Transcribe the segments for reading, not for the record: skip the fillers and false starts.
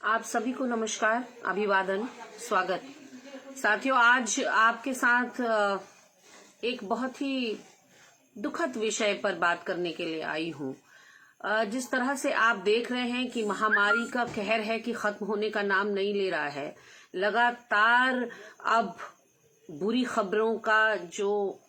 आप सभी को नमस्कार, अभिवादन, स्वागत। साथियों, आज आपके साथ एक बहुत ही दुखद विषय पर बात करने के लिए आई हूँ। जिस तरह से आप देख रहे हैं कि महामारी का कहर है कि खत्म होने का नाम नहीं ले रहा है। लगातार अब बुरी खबरों का जो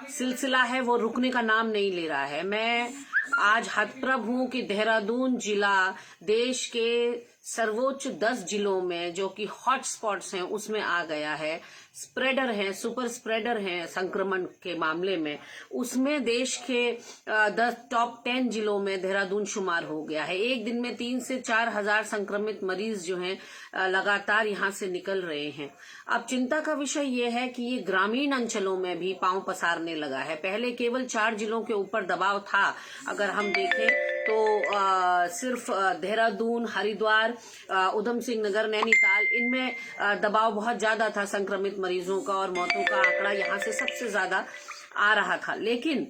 सिलसिला है वो रुकने का नाम नहीं ले रहा है। मैं आज हतप्रभ हूं कि देहरादून जिला देश के सर्वोच्च 10 जिलों में जो कि हॉट स्पॉट्स हैं उसमें आ गया है। स्प्रेडर हैं, सुपर स्प्रेडर हैं संक्रमण के मामले में, उसमें देश के 10 टॉप 10 जिलों में देहरादून शुमार हो गया है। एक दिन में 3 से 4 हजार संक्रमित मरीज जो हैं लगातार यहां से निकल रहे हैं। अब चिंता का विषय ये है कि ये ग्रामीण अंचलों में भी पांव पसारने लगा है। पहले केवल 4 जिलों के ऊपर दबाव था। अगर हम देखें तो सिर्फ देहरादून, हरिद्वार, उधम सिंह नगर, नैनीताल, इनमें दबाव बहुत ज्यादा था संक्रमित मरीजों का, और मौतों का आंकड़ा यहां से सबसे ज्यादा आ रहा था। लेकिन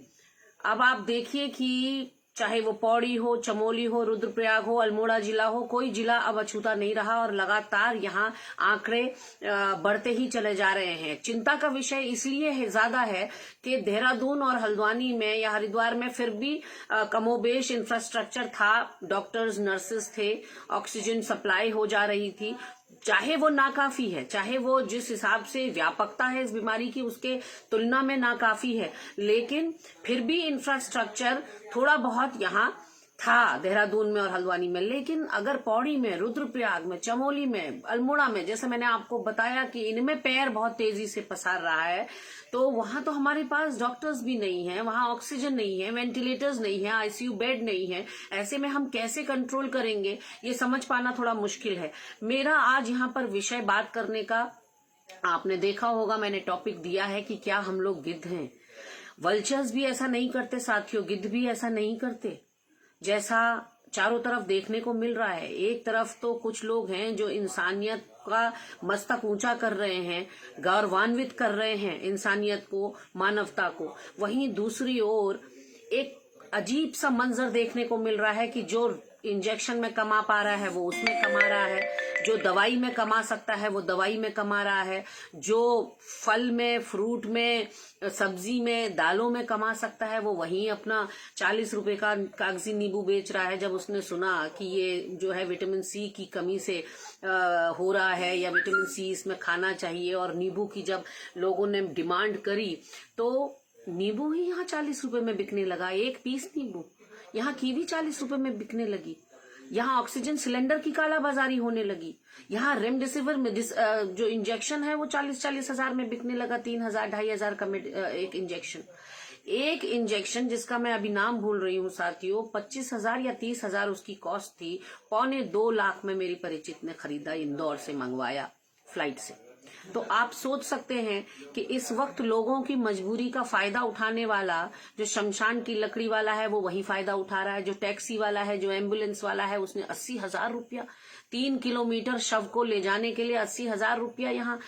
अब आप देखिए कि चाहे वो पौड़ी हो, चमोली हो, रुद्रप्रयाग हो, अल्मोड़ा जिला हो, कोई जिला अब अछूता नहीं रहा और लगातार यहाँ आंकड़े बढ़ते ही चले जा रहे हैं। चिंता का विषय इसलिए ज्यादा है कि देहरादून और हल्द्वानी में या हरिद्वार में फिर भी कमोबेश इंफ्रास्ट्रक्चर था, डॉक्टर्स, नर्सेस थे, ऑक्सीजन सप्लाई हो जा रही थी। चाहे वो नाकाफी है, चाहे वो जिस हिसाब से व्यापकता है इस बीमारी की उसके तुलना में नाकाफी है, लेकिन फिर भी इंफ्रास्ट्रक्चर थोड़ा बहुत यहाँ था देहरादून में और हल्द्वानी में। लेकिन अगर पौड़ी में, रुद्रप्रयाग में, चमोली में, अल्मोड़ा में, जैसे मैंने आपको बताया कि इनमें पैर बहुत तेजी से पसार रहा है, तो वहां तो हमारे पास डॉक्टर्स भी नहीं है, वहां ऑक्सीजन नहीं है, वेंटिलेटर्स नहीं है, आईसीयू बेड नहीं है। ऐसे में हम कैसे कंट्रोल करेंगे, ये समझ पाना थोड़ा मुश्किल है। मेरा आज यहाँ पर विषय बात करने का, आपने देखा होगा मैंने टॉपिक दिया है कि क्या हम लोग गिद्ध हैं। वल्चर्स भी ऐसा नहीं करते साथियों, गिद्ध भी ऐसा नहीं करते जैसा चारों तरफ देखने को मिल रहा है। एक तरफ तो कुछ लोग हैं जो इंसानियत का मस्तक ऊंचा कर रहे हैं, गौरवान्वित कर रहे हैं इंसानियत को, मानवता को। वहीं दूसरी ओर एक अजीब सा मंजर देखने को मिल रहा है कि जो इंजेक्शन में कमा पा रहा है वो उसमें कमा रहा है, जो दवाई में कमा सकता है वो दवाई में कमा रहा है, जो फल में, फ्रूट में, सब्जी में, दालों में कमा सकता है वो वहीं अपना 40 रुपए का कागजी नींबू बेच रहा है। जब उसने सुना कि ये जो है विटामिन सी की कमी से हो रहा है या विटामिन सी इसमें खाना चाहिए, और नींबू की जब लोगों ने डिमांड करी तो नींबू ही यहाँ 40 रुपए में बिकने लगा, एक पीस नींबू। यहाँ कीवी 40 रुपए में बिकने लगी। यहाँ ऑक्सीजन सिलेंडर की कालाबाजारी होने लगी। यहाँ रेमडेसिविर में जो इंजेक्शन है वो 40-40 हजार में बिकने लगा, 3,000, 2,500 का एक इंजेक्शन। एक इंजेक्शन जिसका मैं अभी नाम भूल रही हूँ साथियों, 25,000 या 30,000 उसकी कॉस्ट थी। 1.25 लाख में मेरी परिचित ने खरीदा, इंदौर से मंगवाया फ्लाइट से। तो आप सोच सकते हैं कि इस वक्त लोगों की मजबूरी का फायदा उठाने वाला, जो शमशान की लकड़ी वाला है वो वही फायदा उठा रहा है, जो टैक्सी वाला है, जो एम्बुलेंस वाला है, उसने 80,000 रुपया 3 किलोमीटर शव को ले जाने के लिए 80,000 रुपया यहाँ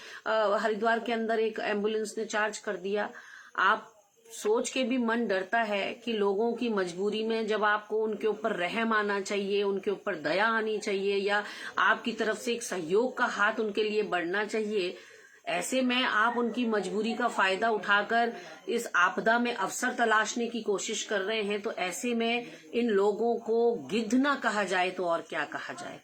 हरिद्वार के अंदर एक एम्बुलेंस ने चार्ज कर दिया। आप सोच के भी मन डरता है कि लोगों की मजबूरी में जब आपको उनके ऊपर रहम आना चाहिए, उनके ऊपर दया आनी चाहिए, या आपकी तरफ से एक सहयोग का हाथ उनके लिए बढ़ना चाहिए, ऐसे में आप उनकी मजबूरी का फायदा उठाकर इस आपदा में अवसर तलाशने की कोशिश कर रहे हैं। तो ऐसे में इन लोगों को गिद्ध ना कहा जाए तो और क्या कहा जाए।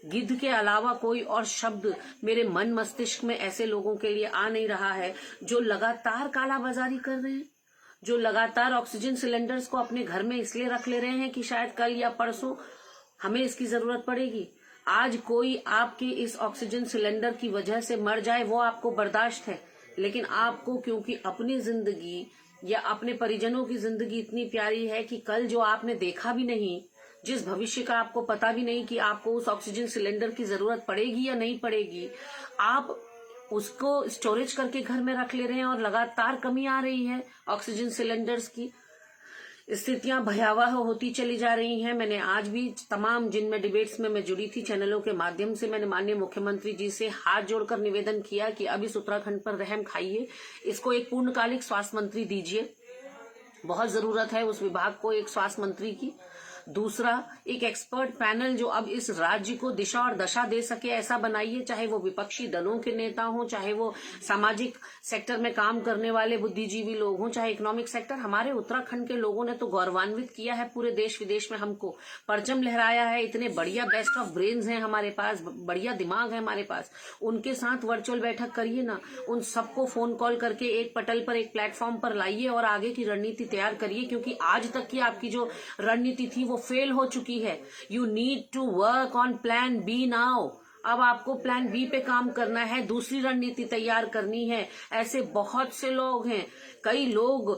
गिद्ध के अलावा कोई और शब्द मेरे मन मस्तिष्क में ऐसे लोगों के लिए आ नहीं रहा है जो लगातार कालाबाजारी कर रहे हैं, जो लगातार ऑक्सीजन सिलेंडर्स को अपने घर में इसलिए रख ले रहे हैं कि शायद कल या परसों हमें इसकी जरूरत पड़ेगी। आज कोई आपके इस ऑक्सीजन सिलेंडर की वजह से मर जाए वो आपको बर्दाश्त है, लेकिन आपको क्योंकि अपनी जिंदगी या अपने परिजनों की जिंदगी इतनी प्यारी है कि कल जो आपने देखा भी नहीं, जिस भविष्य का आपको पता भी नहीं कि आपको उस ऑक्सीजन सिलेंडर की जरूरत पड़ेगी या नहीं पड़ेगी, आप उसको स्टोरेज करके घर में रख ले रहे हैं और लगातार कमी आ रही है ऑक्सीजन सिलेंडर्स की। स्थितियां भयावह होती चली जा रही हैं। मैंने आज भी तमाम जिनमें डिबेट्स में मैं जुड़ी थी चैनलों के माध्यम से, मैंने माननीय मुख्यमंत्री जी से हाथ जोड़कर निवेदन किया कि अब इस उत्तराखंड पर रहम खाइए, इसको एक पूर्णकालिक स्वास्थ्य मंत्री दीजिए। बहुत जरूरत है उस विभाग को एक स्वास्थ्य मंत्री की। दूसरा, एक एक्सपर्ट पैनल जो अब इस राज्य को दिशा और दशा दे सके ऐसा बनाइए, चाहे वो विपक्षी दलों के नेता हों, चाहे वो सामाजिक सेक्टर में काम करने वाले बुद्धिजीवी लोग हों, चाहे इकोनॉमिक सेक्टर। हमारे उत्तराखंड के लोगों ने तो गौरवान्वित किया है, पूरे देश विदेश में हमको परचम लहराया है। इतने बढ़िया बेस्ट ऑफ ब्रेन्स हैं हमारे पास, बढ़िया दिमाग है हमारे पास। उनके साथ वर्चुअल बैठक करिए ना, उन सबको फोन कॉल करके एक पटल पर, एक प्लेटफॉर्म पर लाइए और आगे की रणनीति तैयार करिए, क्योंकि आज तक की आपकी जो रणनीति थी वो फेल हो चुकी है। You need to work on plan B now. अब आपको प्लान बी पे काम करना है, दूसरी रणनीति तैयार करनी है। ऐसे बहुत से लोग हैं, कई लोग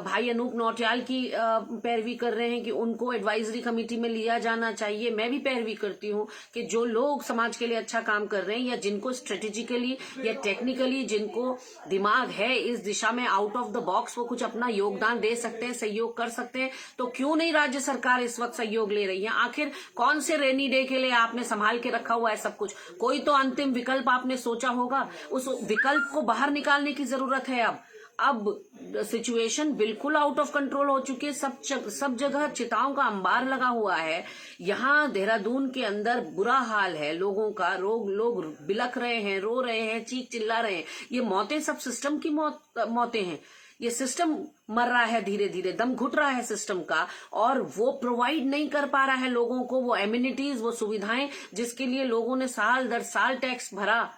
भाई अनूप नौटियाल की पैरवी कर रहे हैं कि उनको एडवाइजरी कमेटी में लिया जाना चाहिए। मैं भी पैरवी करती हूँ कि जो लोग समाज के लिए अच्छा काम कर रहे हैं या जिनको स्ट्रेटेजिकली या टेक्निकली जिनको दिमाग है इस दिशा में आउट ऑफ द बॉक्स, वो कुछ अपना योगदान दे सकते हैं, सहयोग कर सकते हैं, तो क्यों नहीं राज्य सरकार इस वक्त सहयोग ले रही है? आखिर कौन से रेनी डे के लिए आपने संभाल के रखा हुआ है सब कुछ? कोई तो अंतिम विकल्प आपने सोचा होगा, उस विकल्प को बाहर निकालने की जरूरत है। अब सिचुएशन बिल्कुल आउट ऑफ कंट्रोल हो चुकी है। सब जगह चिताओं का अंबार लगा हुआ है। यहाँ देहरादून के अंदर बुरा हाल है लोगों का, लोग बिलख रहे हैं, रो रहे हैं, चीख चिल्ला रहे हैं। ये मौतें सब सिस्टम की मौतें हैं। ये सिस्टम मर रहा है, धीरे धीरे दम घुट रहा है सिस्टम का, और वो प्रोवाइड नहीं कर पा रहा है लोगों को वो एमिनिटीज, वो सुविधाएं जिसके लिए लोगों ने साल दर साल टैक्स भरा।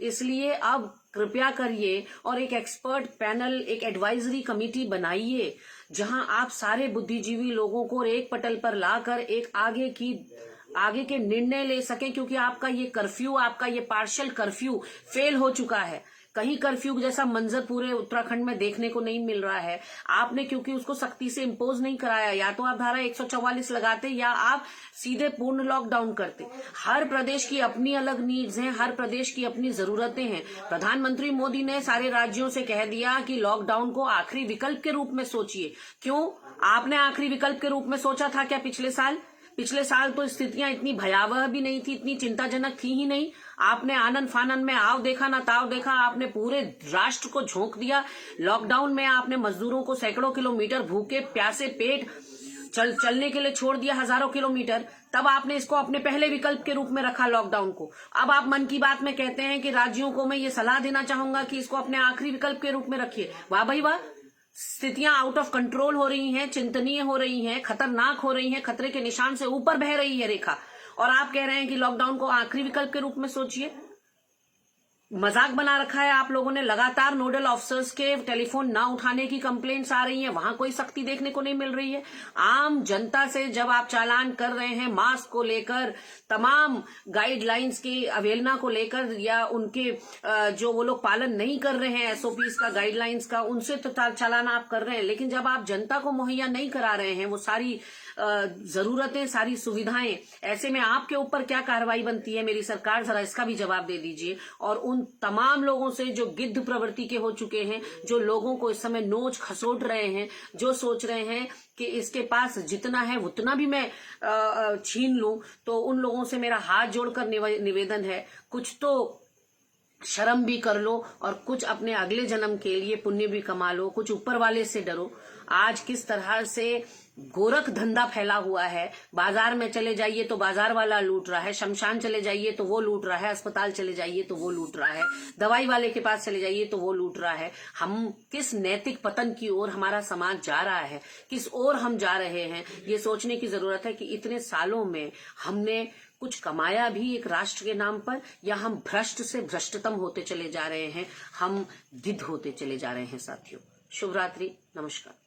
इसलिए अब कृपया करिए और एक एक्सपर्ट पैनल, एक एडवाइजरी कमेटी बनाइए, जहां आप सारे बुद्धिजीवी लोगों को एक पटल पर लाकर एक आगे के निर्णय ले सके, क्योंकि आपका ये कर्फ्यू, आपका ये पार्शियल कर्फ्यू फेल हो चुका है। कहीं कर्फ्यू जैसा मंजर पूरे उत्तराखंड में देखने को नहीं मिल रहा है। आपने क्योंकि उसको सख्ती से इम्पोज नहीं कराया, या तो आप धारा 144 लगाते या आप सीधे पूर्ण लॉकडाउन करते। हर प्रदेश की अपनी अलग नीड्स हैं, हर प्रदेश की अपनी जरूरतें हैं। प्रधानमंत्री मोदी ने सारे राज्यों से कह दिया कि लॉकडाउन को आखिरी विकल्प के रूप में सोचिए। क्यों? आपने आखिरी विकल्प के रूप में सोचा था क्या पिछले साल तो स्थितियां इतनी भयावह भी नहीं थी, इतनी चिंताजनक थी ही नहीं। आपने आनन फानन में आव देखा ना ताव देखा, आपने पूरे राष्ट्र को झोंक दिया। लॉकडाउन में आपने मजदूरों को सैकड़ों किलोमीटर भूखे प्यासे पेट चलने के लिए छोड़ दिया, हजारों किलोमीटर। तब आपने इसको अपने पहले विकल्प के रूप में रखा लॉकडाउन को। अब आप मन की बात में कहते हैं कि राज्यों को मैं ये सलाह देना चाहूंगा कि इसको अपने आखिरी विकल्प के रूप में रखिए। वाह भाई वाह, स्थितियां आउट ऑफ कंट्रोल हो रही हैं, चिंतनीय हो रही हैं, खतरनाक हो रही हैं, खतरे के निशान से ऊपर बह रही है रेखा, और आप कह रहे हैं कि लॉकडाउन को आखिरी विकल्प के रूप में सोचिए। मजाक बना रखा है आप लोगों ने। लगातार नोडल ऑफिसर्स के टेलीफोन ना उठाने की कंप्लेंट्स आ रही हैं, वहां कोई सख्ती देखने को नहीं मिल रही है। आम जनता से जब आप चालान कर रहे हैं मास्क को लेकर, तमाम गाइडलाइंस की अवहेलना को लेकर, या उनके जो वो लोग पालन नहीं कर रहे हैं एसओपीज का, गाइडलाइंस का, उनसे तो चालान आप कर रहे हैं। लेकिन जब आप जनता को मुहैया नहीं करा रहे हैं वो सारी जरूरतें, सारी सुविधाएं, ऐसे में आपके ऊपर क्या कार्रवाई बनती है मेरी सरकार? जरा इसका भी जवाब दे दीजिए। और उन तमाम लोगों से जो गिद्ध प्रवृत्ति के हो चुके हैं, जो लोगों को इस समय नोच खसोट रहे हैं, जो सोच रहे हैं कि इसके पास जितना है उतना भी मैं छीन लूं, तो उन लोगों से मेरा हाथ जोड़कर निवेदन है, कुछ तो शर्म भी कर लो और कुछ अपने अगले जन्म के लिए पुण्य भी कमा लो, कुछ ऊपर वाले से डरो। आज किस तरह से गोरख धंधा फैला हुआ है। बाजार में चले जाइए तो बाजार वाला लूट रहा है, शमशान चले जाइए तो वो लूट रहा है, अस्पताल चले जाइए तो वो लूट रहा है, दवाई वाले के पास चले जाइए तो वो लूट रहा है। हम किस नैतिक पतन की ओर हमारा समाज जा रहा है, किस ओर हम जा रहे हैं, ये सोचने की जरूरत है कि इतने सालों में हमने कुछ कमाया भी एक राष्ट्र के नाम पर, या हम भ्रष्ट से भ्रष्टतम होते चले जा रहे हैं, हम गिद्ध होते चले जा रहे हैं। साथियों, शुभ रात्रि, नमस्कार।